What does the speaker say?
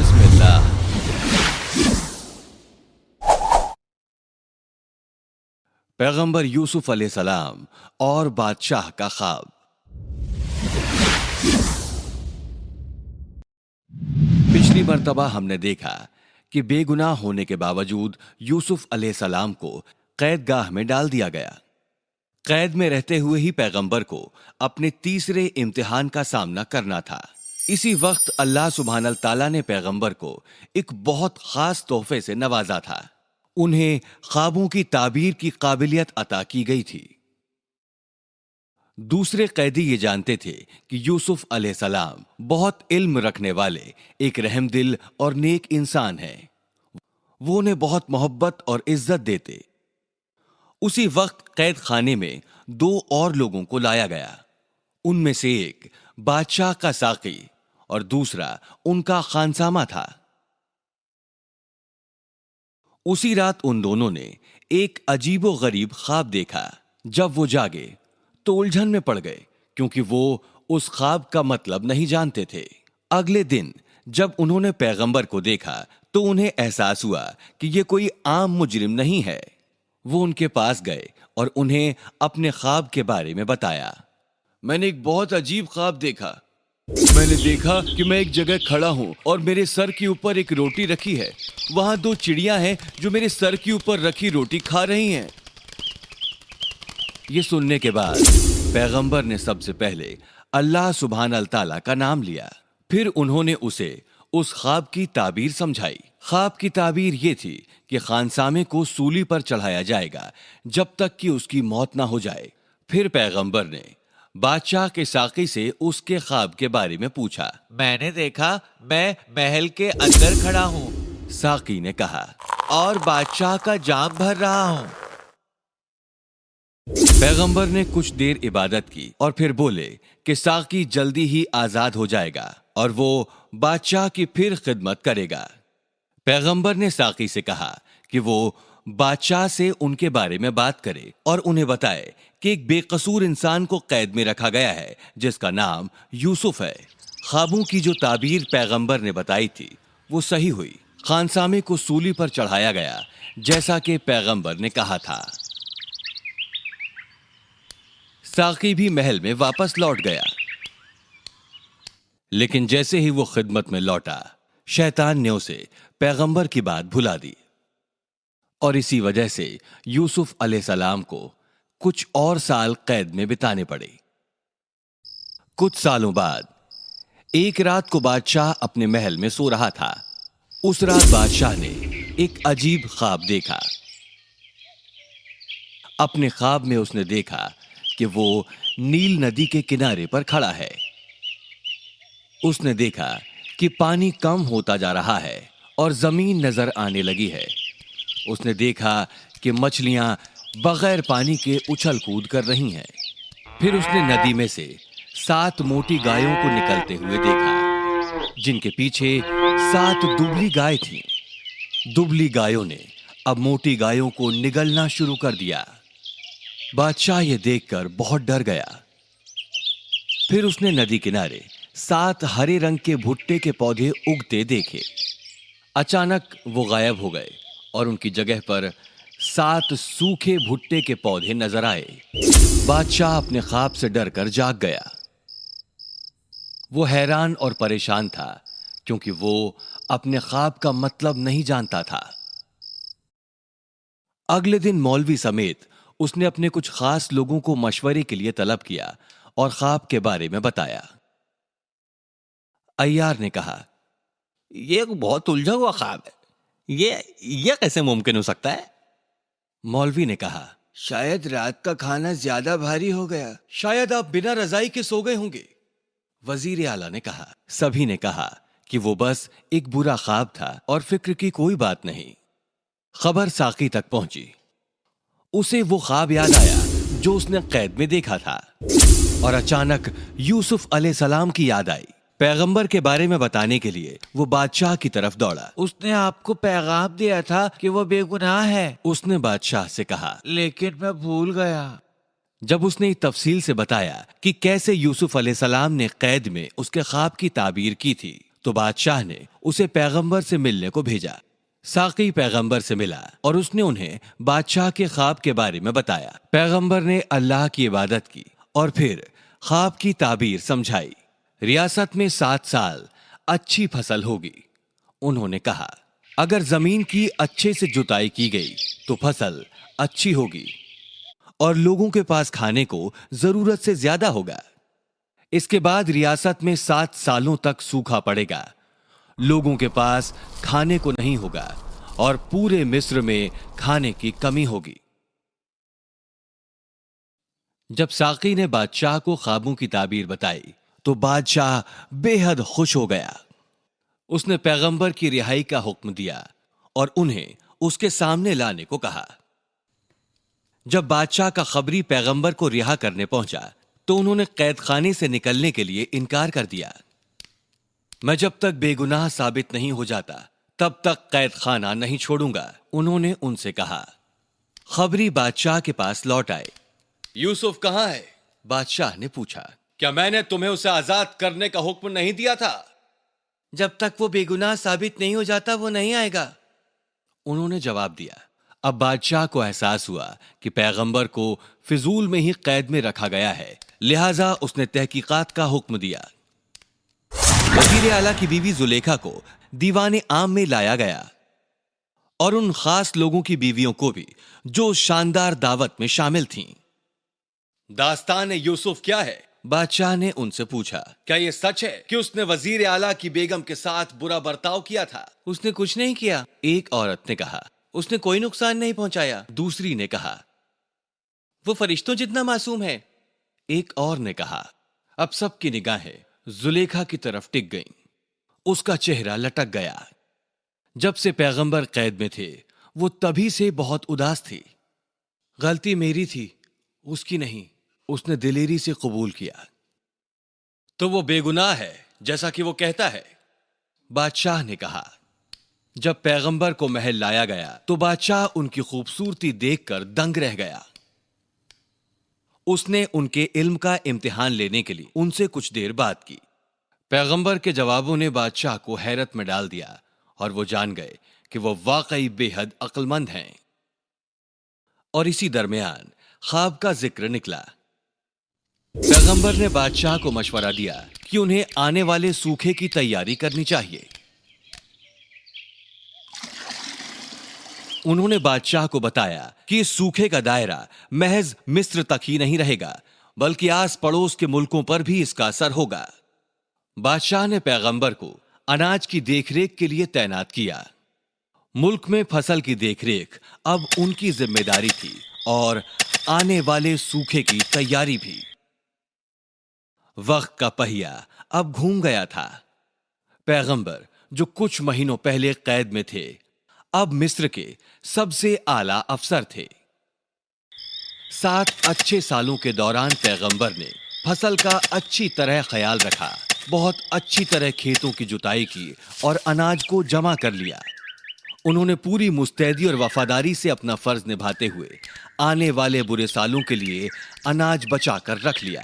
बिस्मिल्लाह। पैगंबर यूसुफ अलैहिस्सलाम और बादशाह का ख्वाब। पिछली मर्तबा हमने देखा कि बेगुनाह होने के बावजूद यूसुफ अलैहिस्सलाम को कैदगाह में डाल दिया गया। कैद में रहते हुए ही पैगंबर को अपने तीसरे इम्तिहान का सामना करना था। इसी वक्त अल्लाह सुब्हानल ताला ने पैगंबर को एक बहुत खास तोहफे से नवाजा था। उन्हें ख्वाबों की ताबीर की काबिलियत अता की गई थी। दूसरे कैदी ये जानते थे कि यूसुफ अलैहिस्सलाम बहुत इल्म रखने वाले एक रहमदिल और नेक इंसान हैं। वो उन्हें बहुत मोहब्बत और इज्जत देते। उसी वक्त कैद खाने में दो और लोगों को लाया गया। उनमें से एक बादशाह का साकी और दूसरा उनका खानसामा था। उसी रात उन दोनों ने एक अजीबो गरीब ख्वाब देखा। जब वो जागे तो उलझन में पड़ गए, क्योंकि वो उस ख्वाब का मतलब नहीं जानते थे। अगले दिन जब उन्होंने पैगंबर को देखा तो उन्हें एहसास हुआ कि ये कोई आम मुजरिम नहीं है। वो उनके पास गए और उन्हें अपने ख्वाब के बारे में बताया। मैंने एक बहुत अजीब ख्वाब देखा। मैंने देखा कि मैं एक जगह खड़ा हूं और मेरे सर के ऊपर एक रोटी रखी है। वहां दो चिड़ियां हैं जो मेरे सर के ऊपर रखी रोटी खा रही हैं। ये सुनने के बाद पैगंबर ने सबसे पहले अल्लाह सुब्हानल ताला का नाम लिया। फिर उन्होंने उसे उस ख्वाब की ताबीर समझाई। ख्वाब की ताबीर ये थी कि खानसामे को सूली पर चढ़ाया जाएगा जब तक कि उसकी मौत ना हो जाए। फिर पैगंबर ने बादशाह के साकी से उसके ख्वाब के बारे में पूछा। मैंने देखा मैं महल के अंदर खड़ा हूँ, साकी ने कहा। और बादशाह का जाम भर रहा हूँ। पैगंबर ने कुछ देर इबादत की और फिर बोले कि साकी जल्दी ही आजाद हो जाएगा और वो बादशाह की फिर खिदमत करेगा। पैगंबर ने साकी से कहा कि वो बादशाह से उनके बारे में बात करे और उन्हें बताए कि एक बेकसूर इंसान को कैद में रखा गया है जिसका नाम यूसुफ है। ख्वाबों की जो ताबीर पैगंबर ने बताई थी वो सही हुई। खानसामे को सूली पर चढ़ाया गया जैसा कि पैगंबर ने कहा था। साकी भी महल में वापस लौट गया, लेकिन जैसे ही वो खिदमत में लौटा शैतान ने उसे पैगंबर की बात भुला दी और इसी वजह से यूसुफ अलैहिस्सलाम को कुछ और साल कैद में बिताने पड़े। कुछ सालों बाद एक रात को बादशाह अपने महल में सो रहा था। उस रात बादशाह ने एक अजीब ख्वाब देखा। अपने ख्वाब में उसने देखा कि वो नील नदी के किनारे पर खड़ा है। उसने देखा कि पानी कम होता जा रहा है और जमीन नजर आने लगी है। उसने देखा कि मछलियां बगैर पानी के उछल कूद कर रही हैं। फिर उसने नदी में से 7 मोटी गायों को निकलते हुए देखा, जिनके पीछे 7 दुबली गाय थीं। दुबली गायों ने अब मोटी गायों को निगलना शुरू कर दिया। बादशाह ये देखकर बहुत डर गया। फिर उसने नदी किनारे 7 हरे रंग के भुट्टे के पौधे उगते देखे। अचानक वो गायब हो गए और उनकी जगह पर 7 सूखे भुट्टे के पौधे नजर आए। बादशाह अपने ख्वाब से डरकर जाग गया। वो हैरान और परेशान था क्योंकि वो अपने ख्वाब का मतलब नहीं जानता था। अगले दिन मौलवी समेत उसने अपने कुछ खास लोगों को मशवरे के लिए तलब किया और ख्वाब के बारे में बताया। अय्यार ने कहा, ये एक बहुत उलझा हुआ ख्वाब है। ये कैसे मुमकिन हो सकता है? मौलवी ने कहा, शायद रात का खाना ज्यादा भारी हो गया। शायद आप बिना रजाई के सो गए होंगे। वजीर आला ने कहा। सभी ने कहा कि वो बस एक बुरा ख्वाब था और फिक्र की कोई बात नहीं। खबर साकी तक पहुंची। उसे वो ख्वाब याद आया जो उसने कैद में देखा था और अचानक यूसुफ अलैहिस्सलाम की याद आई। पैगंबर के बारे में बताने के लिए वो बादशाह की तरफ दौड़ा। उसने आपको पैगाम दिया था कि वो बेगुनाह है, उसने बादशाह से कहा, लेकिन मैं भूल गया। जब उसने तफसील से बताया कि कैसे यूसुफ अलैहिस्सलाम ने कैद में उसके ख्वाब की ताबीर की थी, تو بادشاہ نے اسے پیغمبر سے ملنے کو بھیجا۔ ساقی پیغمبر سے ملا اور اس نے انہیں بادشاہ کے خواب کے بارے میں بتایا۔ پیغمبر نے اللہ کی عبادت کی اور پھر خواب کی تعبیر سمجھائی۔ ریاست میں 7 سال اچھی فصل ہوگی۔ انہوں نے کہا اگر زمین کی اچھے سے جتائی کی گئی تو فصل اچھی ہوگی اور لوگوں کے پاس کھانے کو ضرورت سے زیادہ ہوگا۔ اس کے بعد ریاست میں 7 سالوں تک سوکھا پڑے گا، لوگوں کے پاس کھانے کو نہیں ہوگا اور پورے مصر میں کھانے کی کمی ہوگی۔ جب ساقی نے بادشاہ کو خوابوں کی تعبیر بتائی تو بادشاہ بے حد خوش ہو گیا۔ اس نے پیغمبر کی رہائی کا حکم دیا اور انہیں اس کے سامنے لانے کو کہا۔ جب بادشاہ کا خبری پیغمبر کو رہا کرنے پہنچا تو انہوں نے قید خانے سے نکلنے کے لیے انکار کر دیا۔ میں جب تک بے گناہ ثابت نہیں ہو جاتا تب تک قید خانہ نہیں چھوڑوں گا، انہوں نے ان سے کہا۔ خبری بادشاہ کے پاس لوٹ آئے۔ یوسف کہاں ہے؟ بادشاہ نے پوچھا۔ کیا میں نے تمہیں اسے آزاد کرنے کا حکم نہیں دیا تھا؟ جب تک وہ بے گناہ ثابت نہیں ہو جاتا وہ نہیں آئے گا، انہوں نے جواب دیا۔ اب بادشاہ کو احساس ہوا کہ پیغمبر کو فضول میں ہی قید میں رکھا گیا ہے، لہٰذا اس نے تحقیقات کا حکم دیا۔ وزیر اعلیٰ کی بیوی زلیخا کو دیوان عام میں لایا گیا اور ان خاص لوگوں کی بیویوں کو بھی جو شاندار دعوت میں شامل تھیں۔ داستان یوسف کیا ہے؟ بادشاہ نے ان سے پوچھا۔ کیا یہ سچ ہے کہ اس نے وزیر اعلیٰ کی بیگم کے ساتھ برا برتاؤ کیا تھا؟ اس نے کچھ نہیں کیا، ایک عورت نے کہا۔ اس نے کوئی نقصان نہیں پہنچایا، دوسری نے کہا۔ وہ فرشتوں جتنا معصوم ہے، ایک اور نے کہا۔ اب سب کی نگاہیں زلیخا کی طرف ٹک گئیں۔ اس کا چہرہ لٹک گیا۔ جب سے پیغمبر قید میں تھے وہ تبھی سے بہت اداس تھی۔ غلطی میری تھی، اس کی نہیں، اس نے دلیری سے قبول کیا۔ تو وہ بے گناہ ہے جیسا کہ وہ کہتا ہے، بادشاہ نے کہا۔ جب پیغمبر کو محل لایا گیا تو بادشاہ ان کی خوبصورتی دیکھ کر دنگ رہ گیا۔ اس نے ان کے علم کا امتحان لینے کے لیے ان سے کچھ دیر بات کی۔ پیغمبر کے جوابوں نے بادشاہ کو حیرت میں ڈال دیا اور وہ جان گئے کہ وہ واقعی بے حد عقل مند ہیں۔ اور اسی درمیان خواب کا ذکر نکلا۔ پیغمبر نے بادشاہ کو مشورہ دیا کہ انہیں آنے والے سوکھے کی تیاری کرنی چاہیے۔ انہوں نے بادشاہ کو بتایا کہ اس سوکھے کا دائرہ محض مصر تک ہی نہیں رہے گا بلکہ آس پڑوس کے ملکوں پر بھی اس کا اثر ہوگا۔ بادشاہ نے پیغمبر کو اناج کی دیکھ ریکھ کے لیے تعینات کیا۔ ملک میں فصل کی دیکھ ریکھ اب ان کی ذمہ داری تھی اور آنے والے سوکھے کی تیاری بھی۔ وقت کا پہیہ اب گھوم گیا تھا۔ پیغمبر جو کچھ مہینوں پہلے قید میں تھے اب مصر کے سب سے اعلیٰ افسر تھے۔ 7 اچھے سالوں کے دوران پیغمبر نے فصل کا اچھی طرح خیال رکھا، بہت اچھی طرح کھیتوں کی جتائی کی اور اناج کو جمع کر لیا۔ انہوں نے پوری مستعدی اور وفاداری سے اپنا فرض نبھاتے ہوئے آنے والے برے سالوں کے لیے اناج بچا کر رکھ لیا۔